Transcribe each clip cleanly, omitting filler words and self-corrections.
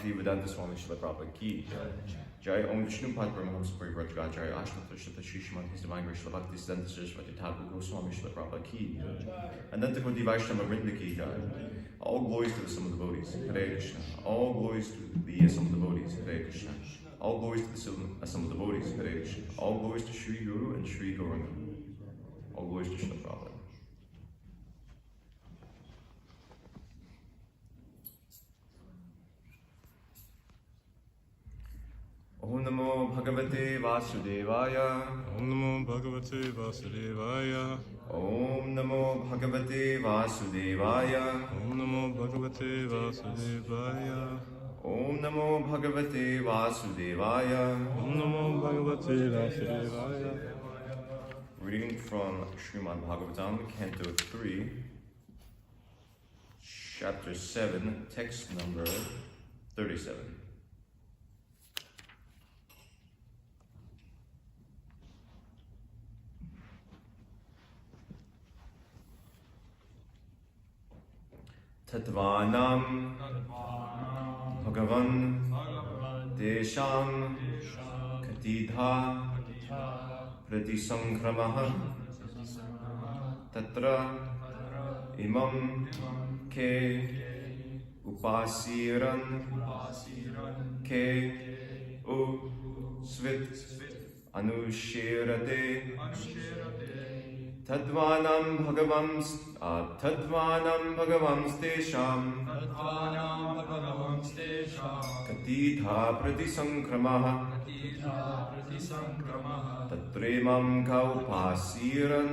Bhaktivedanta Swami Srila Prabhupada ki Jai. Om Vishnu Pad Paramahamsa Parivrajacharya Ashtata Shrita Shishman His Divine Grace Srila Bhaktisiddhanta Saraswati Thakur Goswami Srila Prabhupada ki Ananta Koti Vaishnava Vrinda ki Jai. All glories to the sum of devotees, Hare Krishna. All glories to the sum of devotees, Hare Krishna. All glories to the sum of devotees, Hare Krishna. All glories to Sri Guru and Sri Gauranga. All glories to Srila Prabhupada. Om Namo Bhagavate Vasudevaya. Om Namo Bhagavate Vasudevaya. Om Namo Bhagavate Vasudevaya. Om Namo Bhagavate Vasudevaya. Om Namo Bhagavate Vasudevaya. Om Namo Bhagavate Vasudevaya. Reading from Srimad Bhagavatam, Canto 3, Chapter 7, text number 37. Tatvanam Bhagavan Desham Katidha Pratisankramaha Tatra Imam Ke Upasiran Ke Svit Anushirate Tadvanam Bhagavams Tesham Katitha Pratisankramaha Tatremam Ka Upasiran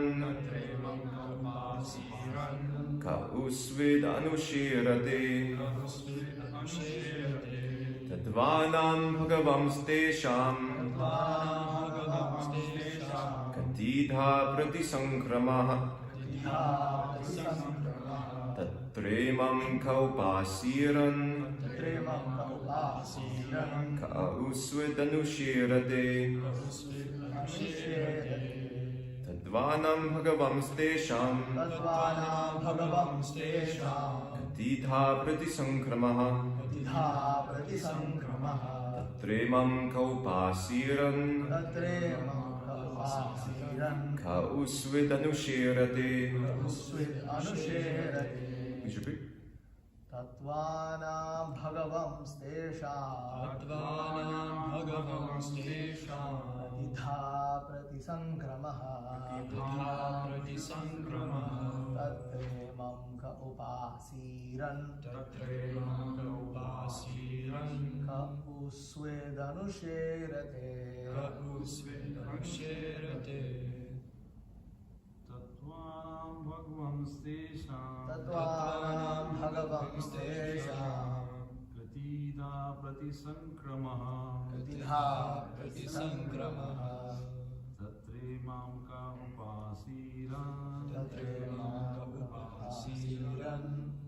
Ka Usvid Anushirate Tadvanam Bhagavams Tesham Katitha Pratisankramaha Tatremam Ka Upasiran Ka Usvid Anushirate Tadvanam Bhagavams Tesham Katitha Pratisankramaha Tatremam Ka Upasiran Ka Usvid Anushirate. Please repeat. Tatvanam Bhagavams Tesham Katitha Pratisankramaha Tatremam Ka Upasiran Ka Usvid Anushirate. Tatvanam Bhagavams Tesham Katitha Pratisankramaha Tatremam Ka Upasiran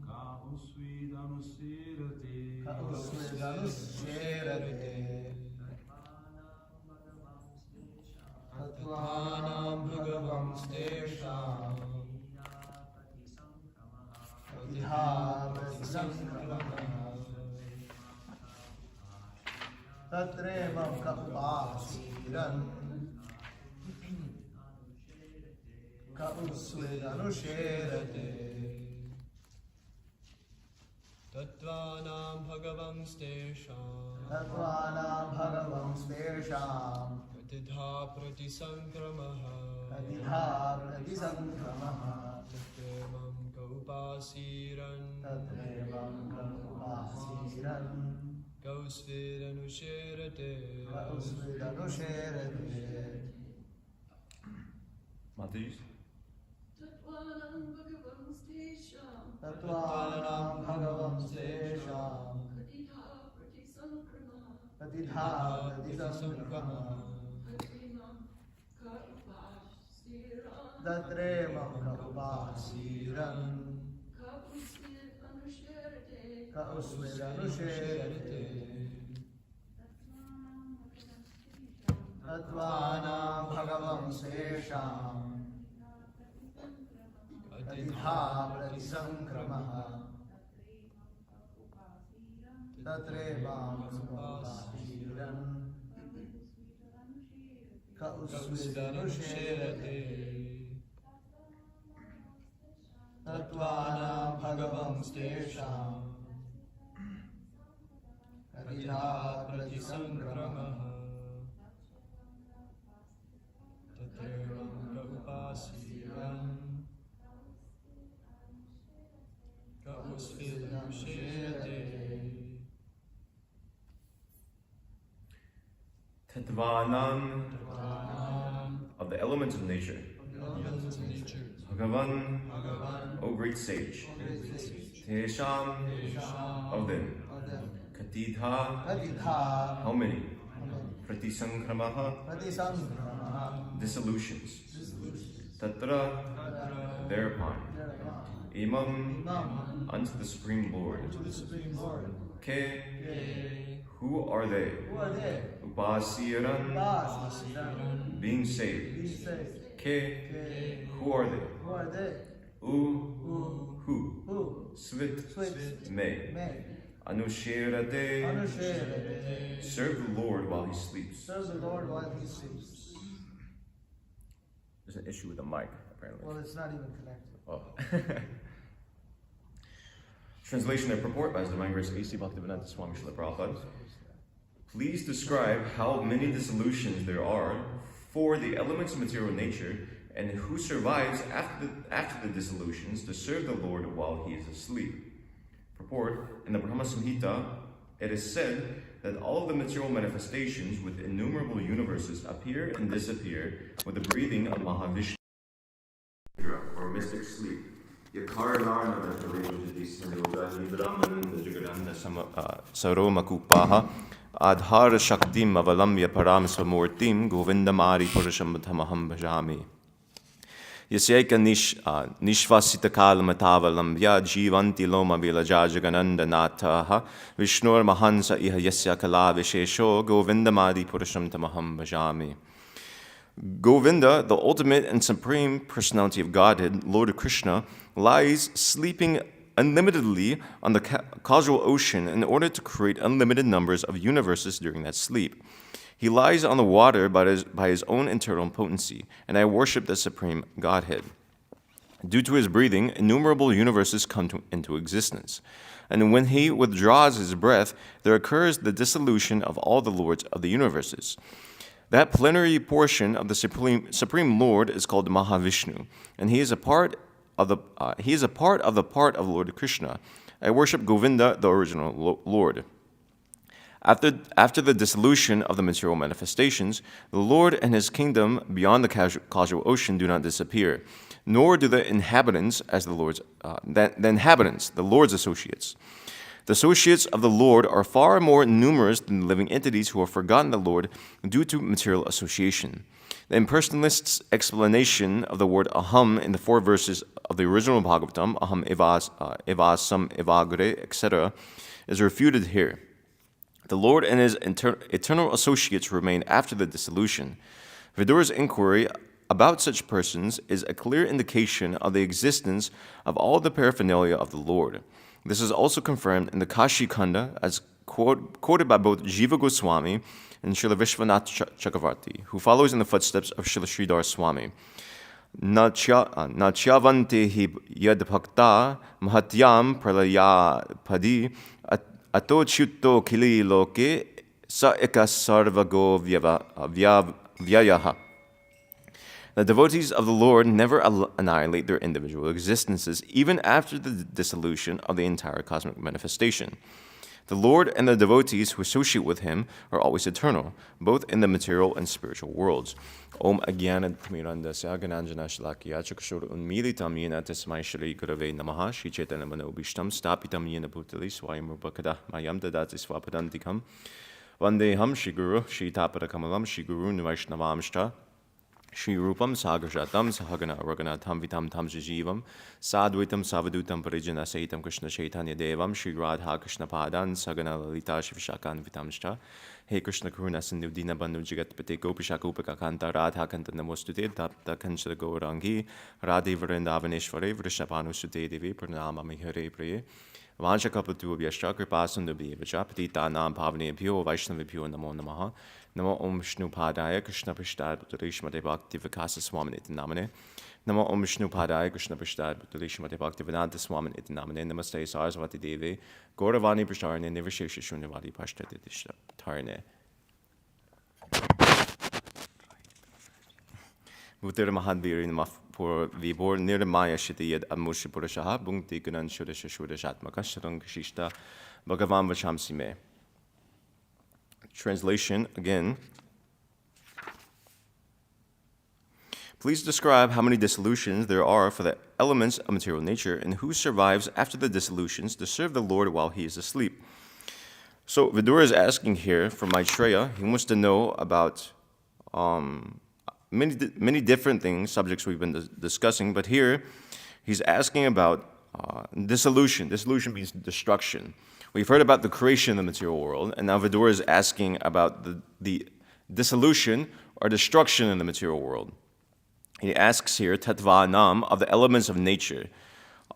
Ka Usvid Anushirate. Tatvanam Bhagavams Tesham Katitha Pratisankramaha Tatremam Ka Upasiran Ka Usvid Anushirate. Tatvanam Bhagavams Tesham Katitha Pratisankramaha Tatremam Ka Upasiran Ka Usvid Anushirate. Mataji. Tatvanam Bhagavams Tesham Katitha Pratisankramaha Tatremam Ka Upasiran Ka Usvid Anushirate. Tatvanam Bhagavams Tesham Katitha Pratisankramaha Tatremam Samupasiran Ka Usvidanushirate Tatvanam Bhagavam Stesham Katitha Pratisangramaha Tatremam Kaupasiran Kausvidanushirate Tatvanam of the elements of nature. Bhagavan, O great sage. Tesham, of them. Katitha, Katitha how many? Pratisankramaha, Pratisangramaha dissolutions. Tatra, thereupon. Imam, unto the Supreme Lord. the Supreme Lord. Ke, Yea. who are they? Who are they? Upasiran, Upasiran being Be saved. saved. Ke, Ke. who are they? Who are they? U, who? Who? Svit, Swit. may. May. Anushirate, Anushirate. serve the Lord while he sleeps. Serve the Lord while he sleeps. There's an issue with the mic, apparently. Well, it's not even connected. Oh. Translation and purport by His Divine Grace A.C. Bhaktivedanta Swami Srila Prabhupada. Please describe how many dissolutions there are for the elements of material nature and who survives after the dissolutions to serve the Lord while he is asleep. Purport, in the Brahma Samhita, it is said that all of the material manifestations with innumerable universes appear and disappear with the breathing of Mahavishnu, or mystic sleep. Saromakupaha Adhara Shaktim Avalamya Param Samurtim Govindamari Purusham Tamaham Bhajami. Yasyeka Nishvasita Kalamatavalamya Jivanti Loma Vilaja Jagananda Nataha Vishnur Mahansa Iha Yasya Kala Vishesho Govindamadi Purusham Tamaham Bhajami. Govinda, the ultimate and supreme personality of Godhead, Lord Krishna, lies sleeping unlimitedly on the causal ocean in order to create unlimited numbers of universes during that sleep. He lies on the water by his own internal potency, and I worship the supreme Godhead. Due to his breathing, innumerable universes come into existence. And when he withdraws his breath, there occurs the dissolution of all the lords of the universes. That plenary portion of the Supreme Lord is called Mahavishnu, and he is a part of the part of Lord Krishna. I worship Govinda, the original Lord. After the dissolution of the material manifestations, the Lord and his kingdom beyond the causal ocean do not disappear, nor do the inhabitants as the Lord's associates. The associates of the Lord are far more numerous than the living entities who have forgotten the Lord due to material association. The impersonalist's explanation of the word aham in the 4 verses of the original Bhagavatam, aham evasam evagre, etc., is refuted here. The Lord and his eternal associates remain after the dissolution. Vidura's inquiry about such persons is a clear indication of the existence of all the paraphernalia of the Lord. This is also confirmed in the Kashi Khanda as quoted by both Jiva Goswami and Srila Vishwanath Chakravarti, who follows in the footsteps of Srila Sridhar Swami. Nachyavanti hi yad bhakta mahatyam pralaya padi atochyutto kili loke sa eka sarvago vyayaha. The devotees of the Lord never annihilate their individual existences, even after the dissolution of the entire cosmic manifestation. The Lord and the devotees who associate with him are always eternal, both in the material and spiritual worlds. Om Agyanad Mirandasya Gananjana Shlakya Chakshur Unmilitam Yena Tasmai Shri Gurave Namaha Shri Chaitanya Manobishtam Stapitam Yena Bhutali Swayamrupakada Mayam Dadati Swapadantikam Vandeham Shri Guru Shri Tapada Kamalam Shri Guru Vaishnavamshta Shri Rupam Sagashatam Sahagana Raghunatham Vitam Tam Jivam Sadvitam Savadutam Parijana Saitam Krishna Chaitanya Devam Shri Radha Krishna Padan Sagana Lalita Shivashakan Vitamshta He Krishna Karuna Sindhu Dina Bandhu Jagat Pate Gopishakupaka Kanta Radha Kanta Namostute Tapta Kanchara Gaurangi Radhe Vrindavaneshware Vrishabhanu Sute Devi Pranama Mihare Priye Vanshakapatu Vyashta Kripasundabi Vajapatita Nam Bhavane Bhyo Vaishnavibhyo Namo Namaha Namo Om Vishnu Padaya Krishna Prashtad Bhuttarishmate Bhakti Vikasa Swaminiti Namane Namo Om Vishnu Padaya Krishna Prashtad Bhuttarishmate Bhakti Vedanta Swaminiti Namane Namaste Sarasvati Devi Gauravani Prasharne Nivashesha Shunyavadi Pashtaditishta Tarne Bhuttar Mahadviri Namapur Vibor Nirmaya Shitiyad Amushi Purashaha Bhungti Gunan Shudasha Shudashatmaka Sharang Kashishta Bhagavan Vachamsime. Translation again. Please describe how many dissolutions there are for the elements of material nature and who survives after the dissolutions to serve the Lord while he is asleep. So Vidura is asking here from Maitreya. He wants to know about many different things, subjects we've been discussing, but here he's asking about dissolution. Dissolution means destruction. We've heard about the creation of the material world, and now Vidura is asking about the dissolution or destruction in the material world. He asks here, Tattva Nam, of the elements of nature.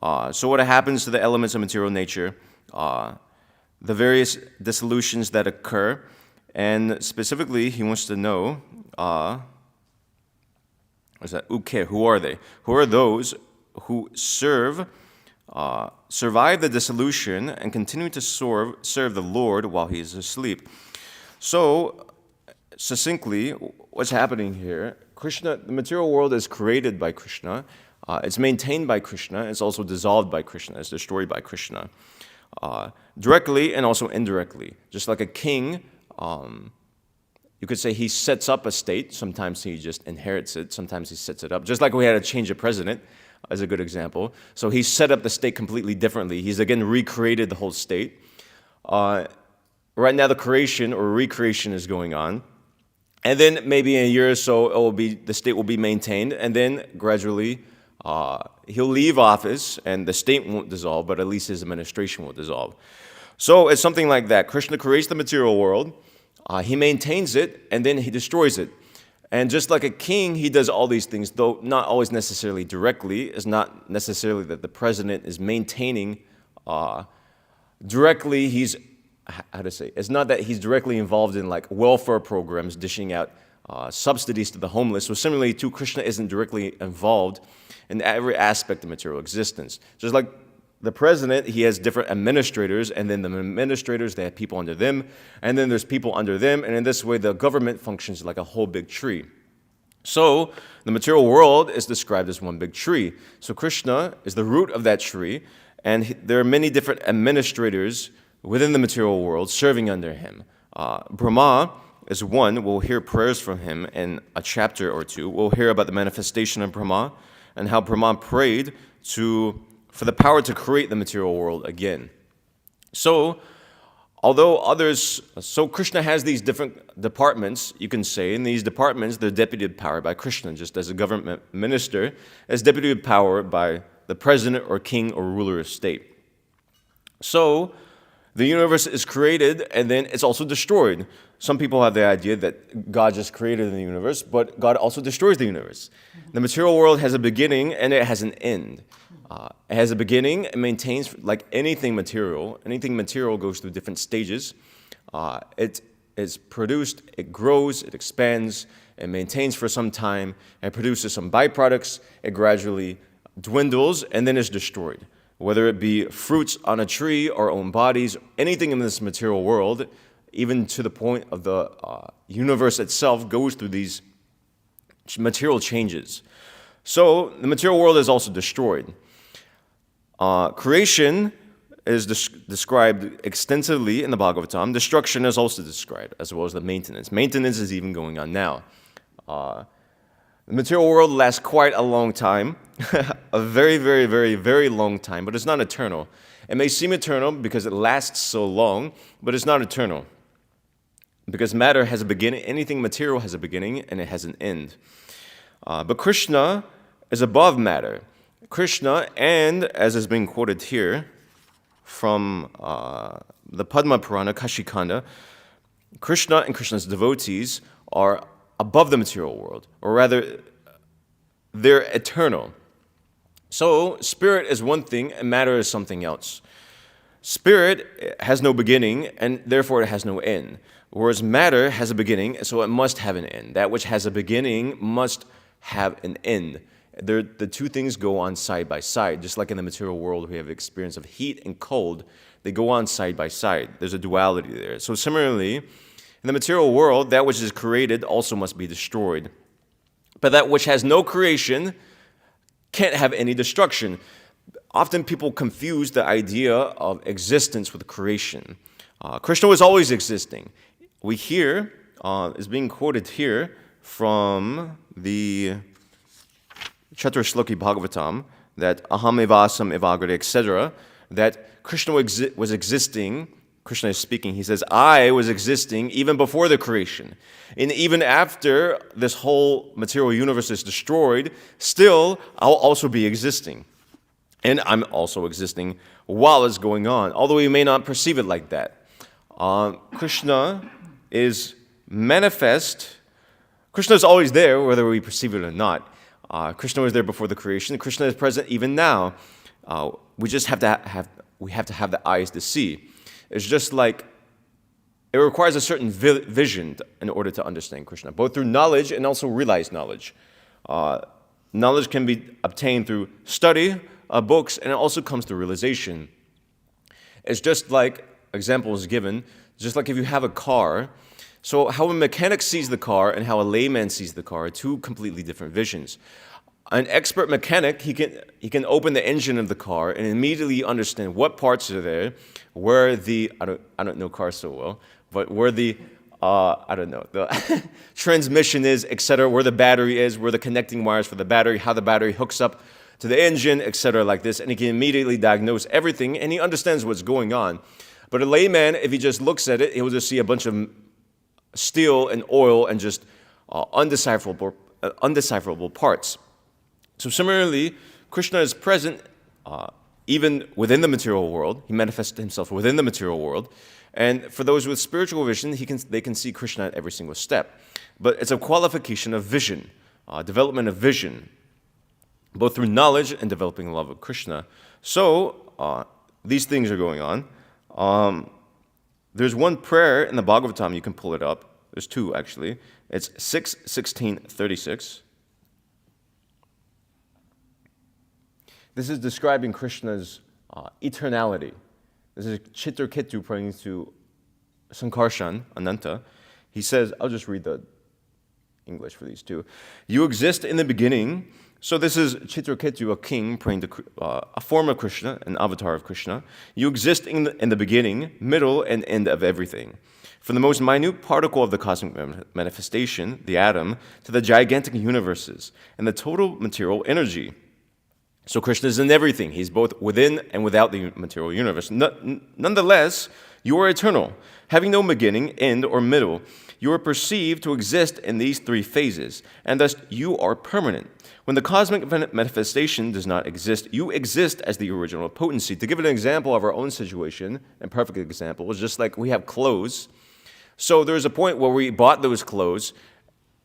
So what happens to the elements of material nature, the various dissolutions that occur, and specifically he wants to know, who are they? Who are those who survive the dissolution and continue to serve the Lord while he is asleep? So, succinctly, what's happening here? Krishna, the material world is created by Krishna. It's maintained by Krishna. It's also dissolved by Krishna. It's destroyed by Krishna. Directly and also indirectly. Just like a king, you could say he sets up a state. Sometimes he just inherits it. Sometimes he sets it up. Just like we had a change of president, as a good example. So he set up the state completely differently. He's again recreated the whole state. Right now the creation or recreation is going on. And then maybe in a year or so, the state will be maintained. And then gradually he'll leave office and the state won't dissolve, but at least his administration will dissolve. So it's something like that. Krishna creates the material world. He maintains it, and then he destroys it. And just like a king, he does all these things, though not always necessarily directly. It's not necessarily that the president is maintaining directly. It's not that he's directly involved in like welfare programs, dishing out subsidies to the homeless. So similarly, too, Krishna isn't directly involved in every aspect of material existence. Just like the president, he has different administrators, and then the administrators, they have people under them, and then there's people under them, and in this way, the government functions like a whole big tree. So, the material world is described as one big tree. So Krishna is the root of that tree, and there are many different administrators within the material world serving under him. Brahma is one. We'll hear prayers from him in a chapter or two. We'll hear about the manifestation of Brahma, and how Brahma prayed for the power to create the material world again. So, so Krishna has these different departments, you can say, and these departments, they're deputed power by Krishna, just as a government minister is deputed power by the president or king or ruler of state. So, the universe is created and then it's also destroyed. Some people have the idea that God just created the universe, but God also destroys the universe. The material world has a beginning and it has an end. It has a beginning, it maintains, like anything material goes through different stages. It is produced, it grows, it expands, it maintains for some time, it produces some byproducts, it gradually dwindles, and then is destroyed. Whether it be fruits on a tree, our own bodies, anything in this material world, even to the point of the universe itself, goes through these material changes. So the material world is also destroyed. Creation is described extensively in the Bhagavatam. Destruction is also described, as well as the maintenance. Maintenance is even going on now. The material world lasts quite a long time, a very, very, very, very long time, but it's not eternal. It may seem eternal because it lasts so long, but it's not eternal. Because matter has a beginning, anything material has a beginning, and it has an end. But Krishna is above matter. Krishna, and as is being quoted here from the Padma Purana, Kashikanda, Krishna and Krishna's devotees are above the material world, or rather, they're eternal. So, spirit is one thing, and matter is something else. Spirit has no beginning, and therefore it has no end. Whereas matter has a beginning, so it must have an end. That which has a beginning must have an end. The two things go on side by side. Just like in the material world, we have the experience of heat and cold. They go on side by side. There's a duality there. So similarly, in the material world, that which is created also must be destroyed. But that which has no creation can't have any destruction. Often people confuse the idea of existence with creation. Krishna was always existing. We hear, is being quoted here from the Chaturshloki Bhagavatam, that aham evasam evagrade, etc., that Krishna was existing. Krishna is speaking. He says, I was existing even before the creation. And even after this whole material universe is destroyed, still, I'll also be existing. And I'm also existing while it's going on, although we may not perceive it like that. Krishna is manifest. Krishna is always there, whether we perceive it or not. Krishna was there before the creation. Krishna is present even now. We just have to have the eyes to see. It's just like it requires a certain vision in order to understand Krishna, both through knowledge and also realized knowledge. Knowledge can be obtained through study of books, and it also comes through realization. It's just like, example is given, just like if you have a car. So how a mechanic sees the car and how a layman sees the car are two completely different visions. An expert mechanic, he can open the engine of the car and immediately understand what parts are there, where the, I don't know cars so well, but where the, the transmission is, etc., where the battery is, where the connecting wires for the battery, how the battery hooks up to the engine, etc., like this, and he can immediately diagnose everything, and he understands what's going on. But a layman, if he just looks at it, he will just see a bunch of steel and oil and just undecipherable parts. So similarly, Krishna is present even within the material world. He manifests himself within the material world. And for those with spiritual vision, they can see Krishna at every single step. But it's a qualification of vision, development of vision, both through knowledge and developing the love of Krishna. So these things are going on. There's one prayer in the Bhagavatam, you can pull it up. There's two, actually. It's 6:16:36. This is describing Krishna's eternality. This is Chitraketu praying to Sankarshan, Ananta. He says, I'll just read the English for these two. You exist in the beginning. So this is Chitraketu, a king, praying to a form of Krishna, an avatar of Krishna. You exist in the beginning, middle, and end of everything. From the most minute particle of the cosmic manifestation, the atom, to the gigantic universes, and the total material energy. So Krishna is in everything. He's both within and without the material universe. Nonetheless, you are eternal, having no beginning, end, or middle. You are perceived to exist in these three phases, and thus you are permanent. When the cosmic manifestation does not exist, you exist as the original potency. To give an example of our own situation, and perfect example, is just like we have clothes. So there's a point where we bought those clothes,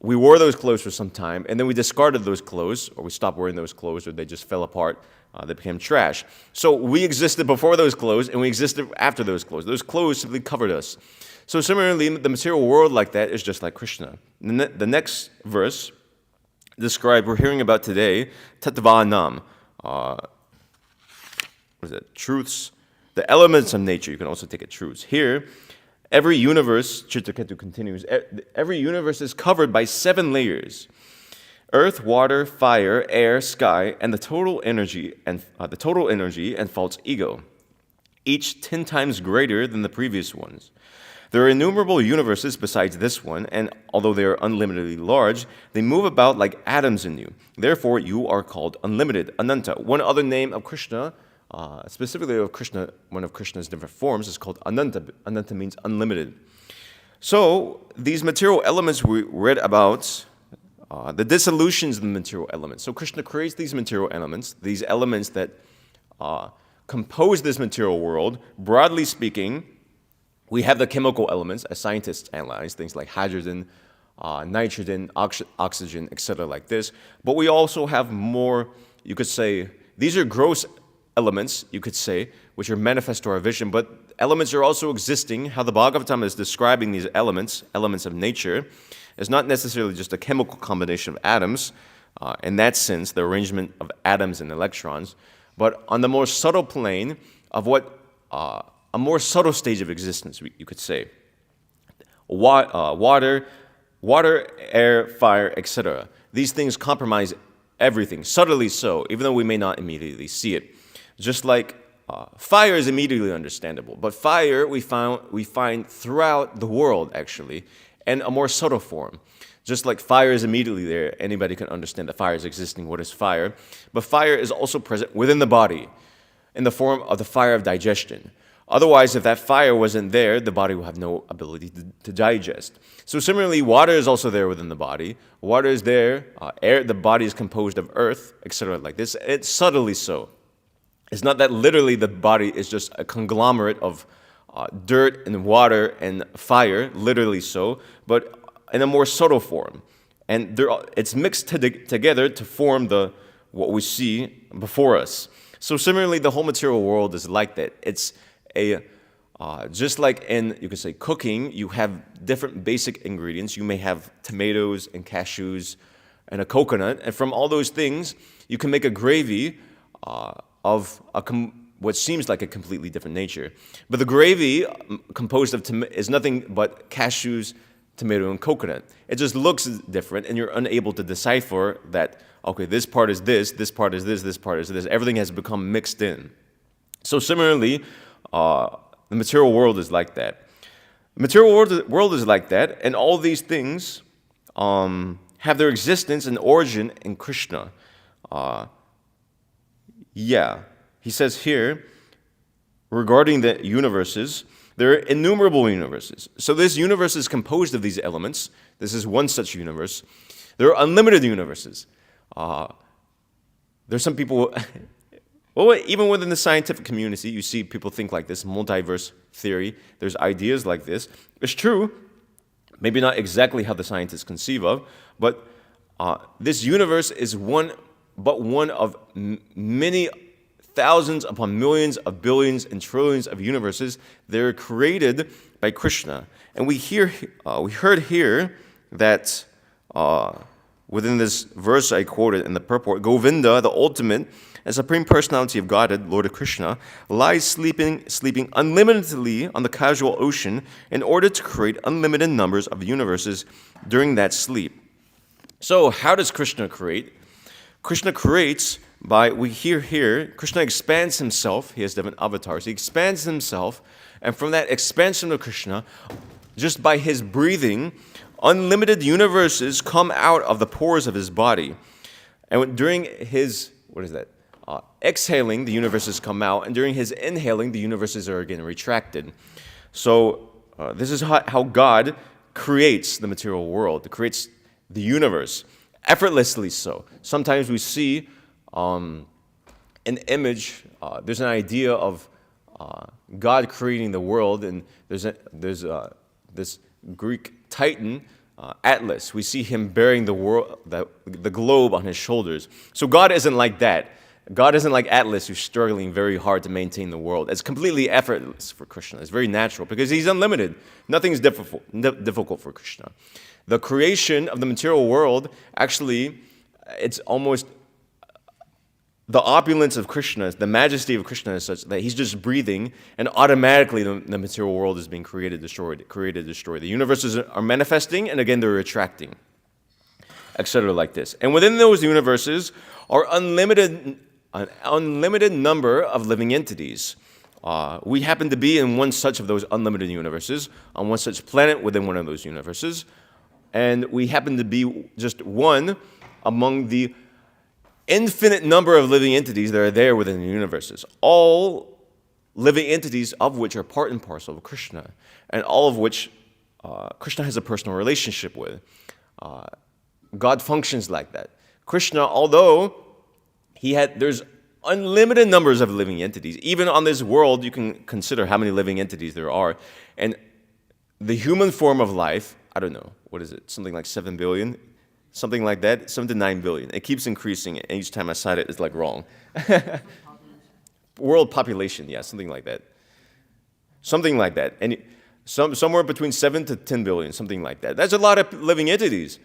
we wore those clothes for some time, and then we discarded those clothes, or we stopped wearing those clothes, or they just fell apart, they became trash. So we existed before those clothes, and we existed after those clothes. Those clothes simply covered us. So similarly, the material world like that is just like Krishna. The next verse described, we're hearing about today, Tattvanam. What is it? Truths. The elements of nature, you can also take it truths. Here, every universe, Chitraketu continues, every universe is covered by 7 layers. Earth, water, fire, air, sky, and the total energy and false ego, each 10 times greater than the previous ones. There are innumerable universes besides this one, and although they are unlimitedly large, they move about like atoms in you. Therefore, you are called unlimited, Ananta. One other name of Krishna, specifically of Krishna, one of Krishna's different forms, is called Ananta. Ananta means unlimited. So, these material elements we read about the dissolutions of the material elements. So Krishna creates these material elements that compose this material world. Broadly speaking, we have the chemical elements, as scientists analyze, things like hydrogen, nitrogen, oxygen, etc. like this. But we also have more, you could say, these are gross elements, you could say, which are manifest to our vision, but elements are also existing. How the Bhagavatam is describing these elements of nature, is not necessarily just a chemical combination of atoms, in that sense, the arrangement of atoms and electrons, but on the more subtle plane of what, a more subtle stage of existence, you could say. Water, air, fire, etc. These things compromise everything, subtly so, even though we may not immediately see it. Just like fire is immediately understandable, but fire we find throughout the world, actually, in a more subtle form. Just like fire is immediately there, anybody can understand that fire is existing, what is fire. But fire is also present within the body, in the form of the fire of digestion. Otherwise, if that fire wasn't there, the body will have no ability to digest. So similarly, water is also there within the body. Water is there, air, the body is composed of earth, etc. like this. It's subtly so. It's not that literally the body is just a conglomerate of dirt and water and fire, literally so, but in a more subtle form. And it's mixed together to form what we see before us. So similarly, the whole material world is like that. It's just like in, you could say, cooking, you have different basic ingredients. You may have tomatoes and cashews and a coconut, and from all those things, you can make a gravy of what seems like a completely different nature. But the gravy composed of is nothing but cashews, tomato, and coconut. It just looks different, and you're unable to decipher that, okay, this part is this part is this part is this. Everything has become mixed in. So similarly, the material world is like that. The material world is like that, and all these things have their existence and origin in Krishna. He says here, regarding the universes, there are innumerable universes. So this universe is composed of these elements. This is one such universe. There are unlimited universes. There's some people, well, even within the scientific community, you see people think like this, multiverse theory. There's ideas like this. It's true, maybe not exactly how the scientists conceive of, but this universe is one of many thousands upon millions of billions and trillions of universes. They're created by Krishna. And we heard here that within this verse I quoted in the purport, Govinda, the ultimate and supreme personality of Godhead, Lord Krishna, lies sleeping unlimitedly on the casual ocean in order to create unlimited numbers of universes during that sleep. So how does Krishna create? Krishna creates we hear here, Krishna expands himself. He has different avatars. He expands himself, and from that expansion of Krishna, just by his breathing, unlimited universes come out of the pores of his body. And during his, exhaling, the universes come out, and during his inhaling, the universes are again retracted. So this is how God creates the material world, creates the universe, effortlessly so. Sometimes we see an image, there's an idea of God creating the world, and there's this Greek titan, Atlas. We see him bearing the world, the globe on his shoulders. So God isn't like that. God isn't like Atlas, who's struggling very hard to maintain the world. It's completely effortless for Krishna. It's very natural because he's unlimited. Nothing is difficult for Krishna. The creation of the material world, actually, it's almost the opulence of Krishna, the majesty of Krishna is such that he's just breathing, and automatically the material world is being created, destroyed. The universes are manifesting, and again, they're retracting, etc. like this. And within those universes are an unlimited number of living entities. We happen to be in one such of those unlimited universes, on one such planet within one of those universes, and we happen to be just one among the infinite number of living entities that are there within the universes. All living entities of which are part and parcel of Krishna, and all of which Krishna has a personal relationship with. God functions like that. Krishna, although there's unlimited numbers of living entities. Even on this world, you can consider how many living entities there are. And the human form of life, I don't know, what is it? Something like 7 billion? Something like that? 7 to 9 billion. It keeps increasing, and each time I cite it, it's like wrong. World population, yeah, something like that. Something like that. And somewhere between 7 to 10 billion, something like that. That's a lot of living entities.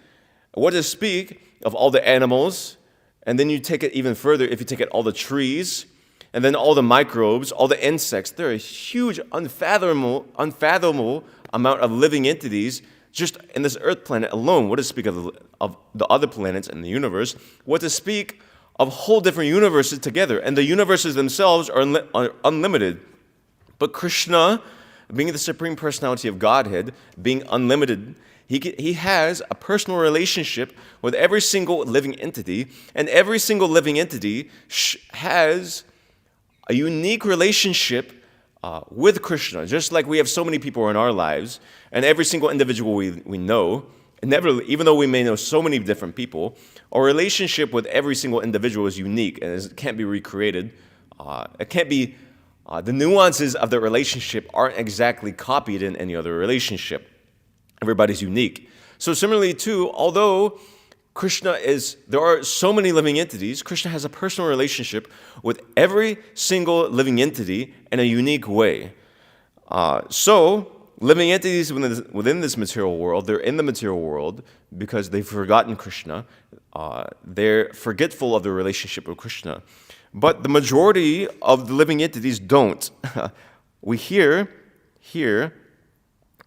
What to speak of all the animals, and then you take it even further, if you take it all the trees, and then all the microbes, all the insects, there are a huge, unfathomable amount of living entities just in this Earth planet alone. What to speak of the other planets in the universe? What to speak of whole different universes together? And the universes themselves are unlimited. But Krishna, being the Supreme Personality of Godhead, being unlimited, he has a personal relationship with every single living entity, and every single living entity has a unique relationship with Krishna. Just like we have so many people in our lives, and every single individual we know, and even though we may know so many different people, our relationship with every single individual is unique, and it can't be recreated. It can't be, the nuances of the relationship aren't exactly copied in any other relationship. Everybody's unique. So similarly too, although there are so many living entities, Krishna has a personal relationship with every single living entity in a unique way. So living entities within this material world, they're in the material world because they've forgotten Krishna. They're forgetful of their relationship with Krishna. But the majority of the living entities don't. We hear here,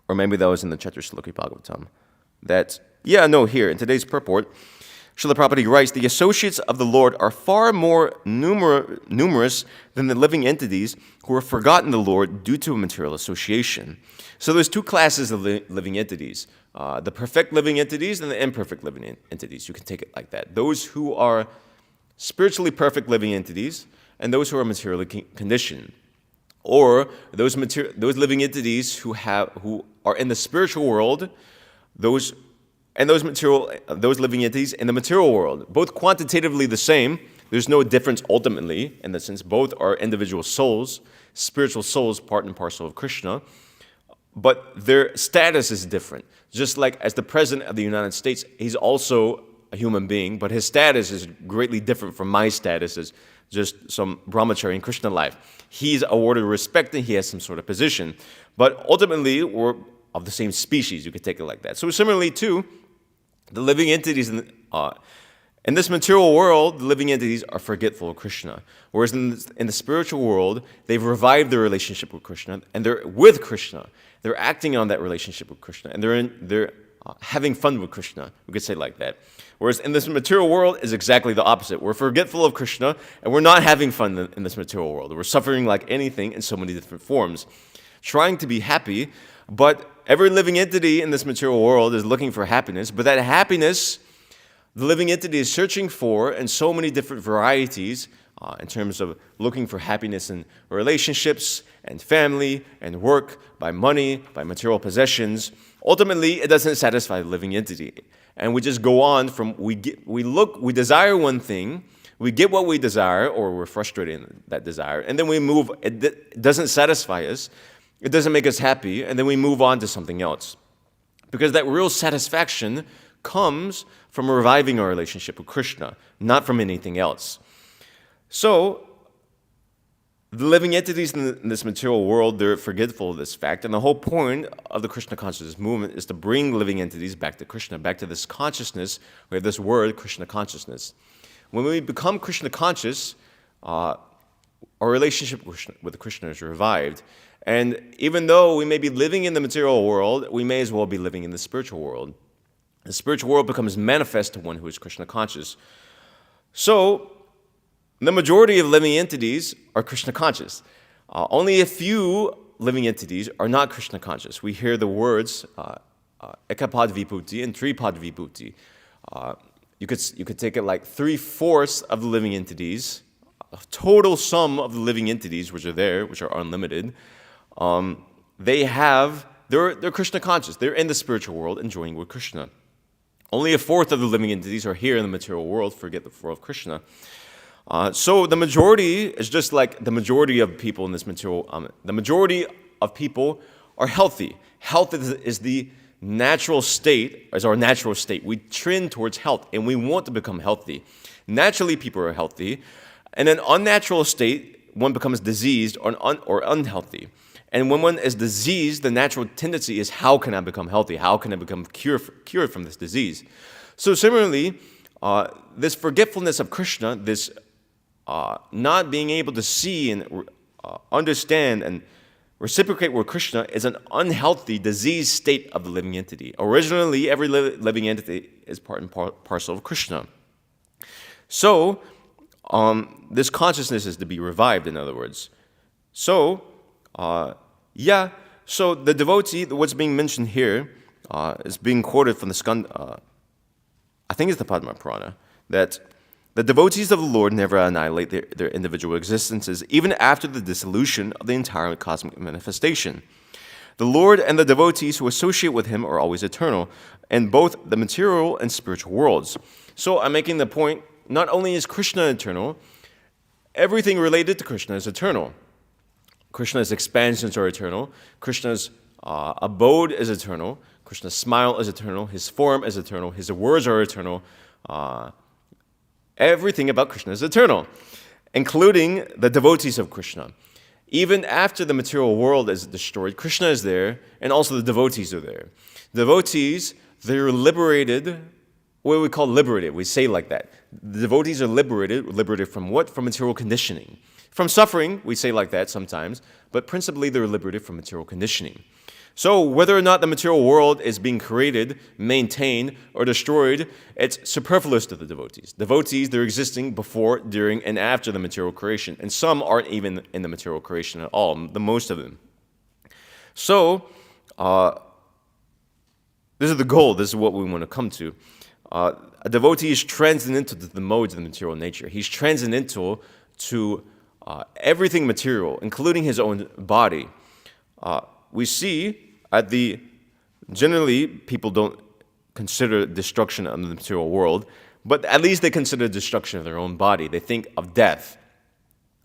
or maybe that was in the Chaturshloki Bhagavatam, here, in today's purport, Srila Prabhupada writes, the associates of the Lord are far more numerous than the living entities who have forgotten the Lord due to a material association. So there's two classes of living entities, the perfect living entities and the imperfect living entities. You can take it like that. Those who are spiritually perfect living entities and those who are materially conditioned. Or those living entities who are in the spiritual world, those living entities in the material world, both quantitatively the same. There's no difference ultimately, in the sense both are individual souls, spiritual souls, part and parcel of Krishna, but their status is different. Just like as the President of the United States, he's also a human being, but his status is greatly different from my status as just some brahmachari in Krishna life. He's awarded respect and he has some sort of position. But ultimately, we're of the same species, you could take it like that. So similarly too, the living entities in this material world, the living entities are forgetful of Krishna. Whereas in the spiritual world, they've revived their relationship with Krishna, and they're with Krishna. They're acting on that relationship with Krishna, and they're having fun with Krishna. We could say it like that. Whereas in this material world is exactly the opposite. We're forgetful of Krishna, and we're not having fun in this material world. We're suffering like anything in so many different forms, trying to be happy, but every living entity in this material world is looking for happiness, but that happiness, the living entity is searching for in so many different varieties in terms of looking for happiness in relationships and family and work, by money, by material possessions. Ultimately, it doesn't satisfy the living entity. And we just go on from, we desire one thing, we get what we desire, or we're frustrated in that desire, and then we move, it doesn't satisfy us, it doesn't make us happy, and then we move on to something else. Because that real satisfaction comes from reviving our relationship with Krishna, not from anything else. So, the living entities in this material world, they're forgetful of this fact, and the whole point of the Krishna consciousness movement is to bring living entities back to Krishna, back to this consciousness. We have this word, Krishna consciousness. When we become Krishna conscious, our relationship with Krishna is revived. And even though we may be living in the material world, we may as well be living in the spiritual world. The spiritual world becomes manifest to one who is Krishna conscious. So, the majority of living entities are Krishna conscious. Only a few living entities are not Krishna conscious. We hear the words ekapad vibhuti and tripad vibhuti. You could take it like 3/4 of the living entities, a total sum of the living entities which are there, which are unlimited. They're Krishna conscious. They're in the spiritual world enjoying with Krishna. Only a fourth of the living entities are here in the material world, forget the world of Krishna. So the majority is just like the majority of people in this material, the majority of people are healthy. Health is the natural state, is our natural state. We trend towards health and we want to become healthy. Naturally, people are healthy. In an unnatural state, one becomes diseased or unhealthy. And when one is diseased, the natural tendency is, how can I become healthy? How can I become cured from this disease? So similarly, this forgetfulness of Krishna, this not being able to see and understand and reciprocate with Krishna is an unhealthy, diseased state of the living entity. Originally, every living entity is part and parcel of Krishna. So, this consciousness is to be revived, in other words. So, so the devotee, what's being mentioned here, is being quoted from the Skanda, I think it's the Padma Purana, that the devotees of the Lord never annihilate their individual existences, even after the dissolution of the entire cosmic manifestation. The Lord and the devotees who associate with him are always eternal, in both the material and spiritual worlds. So I'm making the point, not only is Krishna eternal, everything related to Krishna is eternal. Krishna's expansions are eternal. Krishna's abode is eternal. Krishna's smile is eternal. His form is eternal. His words are eternal. Everything about Krishna is eternal, including the devotees of Krishna. Even after the material world is destroyed, Krishna is there, and also the devotees are there. Devotees, they're liberated. What we call liberated, we say like that. The devotees are liberated from what? From material conditioning. From suffering, we say like that sometimes, but principally they're liberated from material conditioning. So whether or not the material world is being created, maintained, or destroyed, it's superfluous to the devotees. Devotees, they're existing before, during, and after the material creation. And some aren't even in the material creation at all, the most of them. So, this is the goal. This is what we want to come to. A devotee is transcendental to the modes of the material nature. He's transcendental to everything material, including his own body. We see generally people don't consider destruction of the material world, but at least they consider destruction of their own body. They think of death.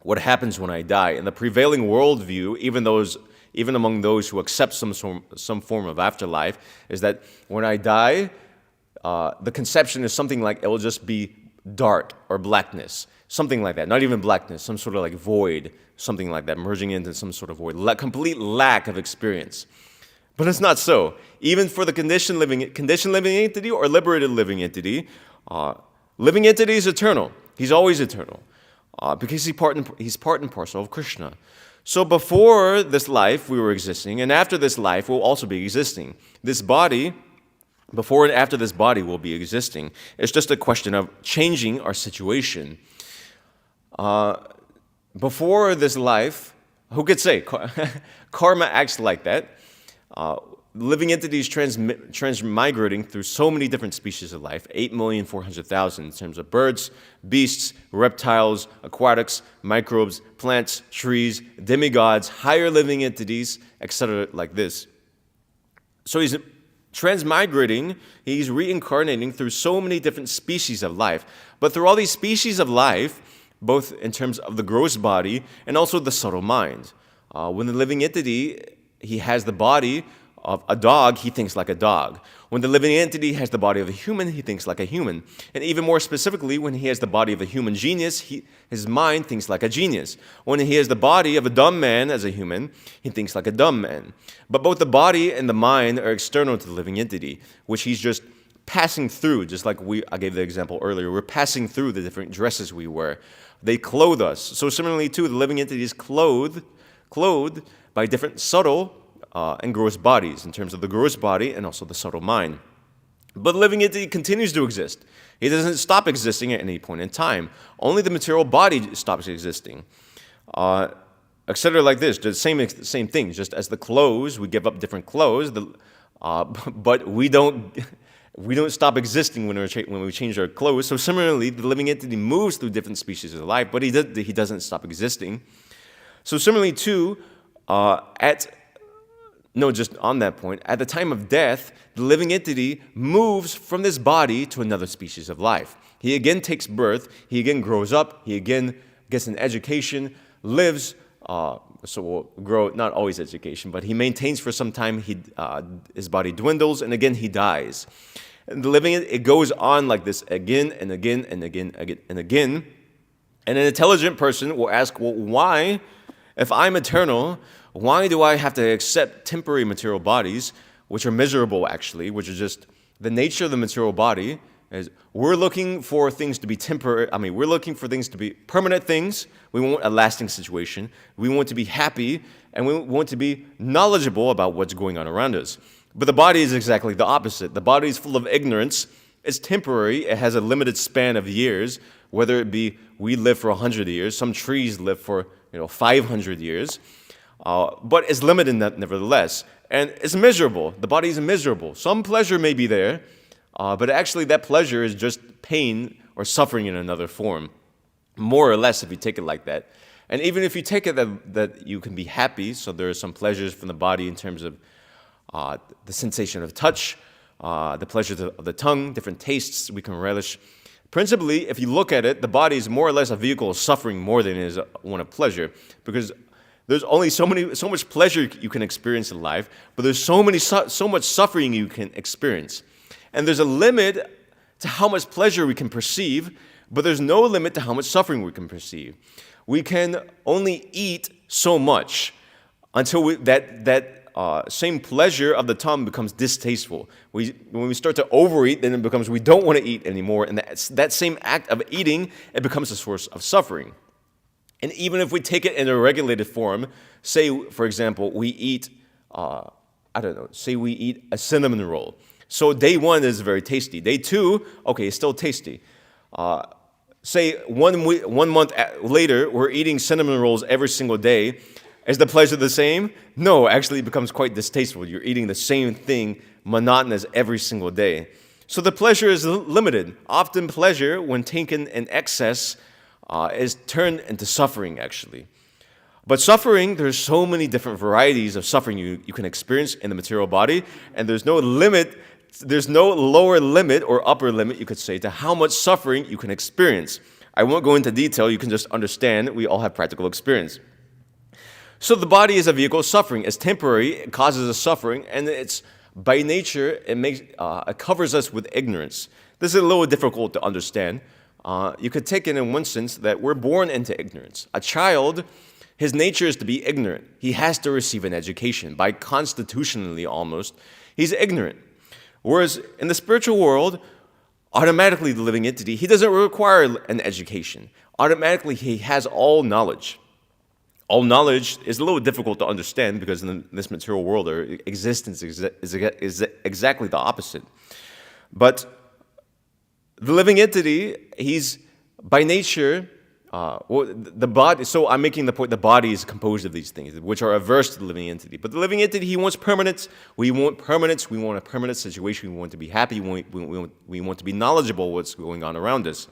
What happens when I die? And the prevailing worldview, even among those who accept some form of afterlife, is that when I die, the conception is something like it will just be dark or blackness, something like that. Not even blackness, some sort of like void, something like that, merging into some sort of void, complete lack of experience. But it's not so. Even for the conditioned living entity or liberated living entity is eternal. He's always eternal because he's part and parcel of Krishna. So before this life, we were existing, and after this life, we'll also be existing. This body, before and after this body, will be existing. It's just a question of changing our situation. Before this life, who could say? Karma acts like that. Living entities transmigrating through so many different species of life, 8,400,000 in terms of birds, beasts, reptiles, aquatics, microbes, plants, trees, demigods, higher living entities, etc. like this. So he's transmigrating, he's reincarnating through so many different species of life. But through all these species of life, both in terms of the gross body and also the subtle mind. When the living entity, he has the body of a dog, he thinks like a dog. When the living entity has the body of a human, he thinks like a human. And even more specifically, when he has the body of a human genius, his mind thinks like a genius. When he has the body of a dumb man as a human, he thinks like a dumb man. But both the body and the mind are external to the living entity, which he's just passing through, just like I gave the example earlier. We're passing through the different dresses we wear. They clothe us. So similarly, too, the living entity is clothed by different subtle and gross bodies, in terms of the gross body and also the subtle mind. But the living entity continues to exist. He doesn't stop existing at any point in time. Only the material body stops existing. Etc. like this, the same thing. Just as the clothes, we give up different clothes, but we don't stop existing when we change our clothes. So similarly, the living entity moves through different species of life, but he doesn't stop existing. So similarly, too, at no, just on that point, at the time of death, the living entity moves from this body to another species of life. He again takes birth, he again grows up, he again gets an education, lives, so will grow, not always education, but he maintains for some time, his body dwindles, and again he dies. And the living, it goes on like this again and again and again and again. And an intelligent person will ask, well, why, if I'm eternal, why do I have to accept temporary material bodies, which are miserable actually, which are just the nature of the material body, is we're looking for things to be temporary. I mean, we're looking for things to be permanent things. We want a lasting situation. We want to be happy, and we want to be knowledgeable about what's going on around us. But the body is exactly the opposite. The body is full of ignorance. It's temporary. It has a limited span of years, whether it be we live for 100 years, some trees live for 500 years, but it's limited nevertheless. And it's miserable. The body is miserable. Some pleasure may be there, but actually that pleasure is just pain or suffering in another form, more or less if you take it like that. And even if you take it that you can be happy, so there are some pleasures from the body in terms of the sensation of touch, the pleasure of the tongue, different tastes we can relish. Principally, if you look at it, the body is more or less a vehicle of suffering more than it is one of pleasure, because there's only so much pleasure you can experience in life, but there's so much suffering you can experience. And there's a limit to how much pleasure we can perceive, but there's no limit to how much suffering we can perceive. We can only eat so much until that same pleasure of the tongue becomes distasteful. When we start to overeat, then it becomes we don't want to eat anymore, and that same act of eating, it becomes a source of suffering. And even if we take it in a regulated form, say, for example, we eat, say we eat a cinnamon roll. So day 1 is very tasty. Day 2, okay, it's still tasty. Say 1 month later, we're eating cinnamon rolls every single day. Is the pleasure the same? No, actually it becomes quite distasteful. You're eating the same thing, monotonous every single day. So the pleasure is limited. Often pleasure, when taken in excess, is turned into suffering, actually. But suffering, there's so many different varieties of suffering you can experience in the material body, and there's no limit, there's no lower limit or upper limit, you could say, to how much suffering you can experience. I won't go into detail, you can just understand we all have practical experience. So the body is a vehicle of suffering. It's temporary, it causes us suffering, and it's by nature, it covers us with ignorance. This is a little difficult to understand. You could take it in one sense that we're born into ignorance. A child, his nature is to be ignorant. He has to receive an education. By constitutionally almost, he's ignorant. Whereas in the spiritual world, automatically the living entity, he doesn't require an education. Automatically he has all knowledge. All knowledge is a little difficult to understand because in this material world, our existence is exactly the opposite. But the living entity, he's by nature, the body, so I'm making the point the body is composed of these things, which are averse to the living entity. But the living entity, he wants permanence. We want permanence. We want a permanent situation. We want to be happy. We want to be knowledgeable what's going on around us.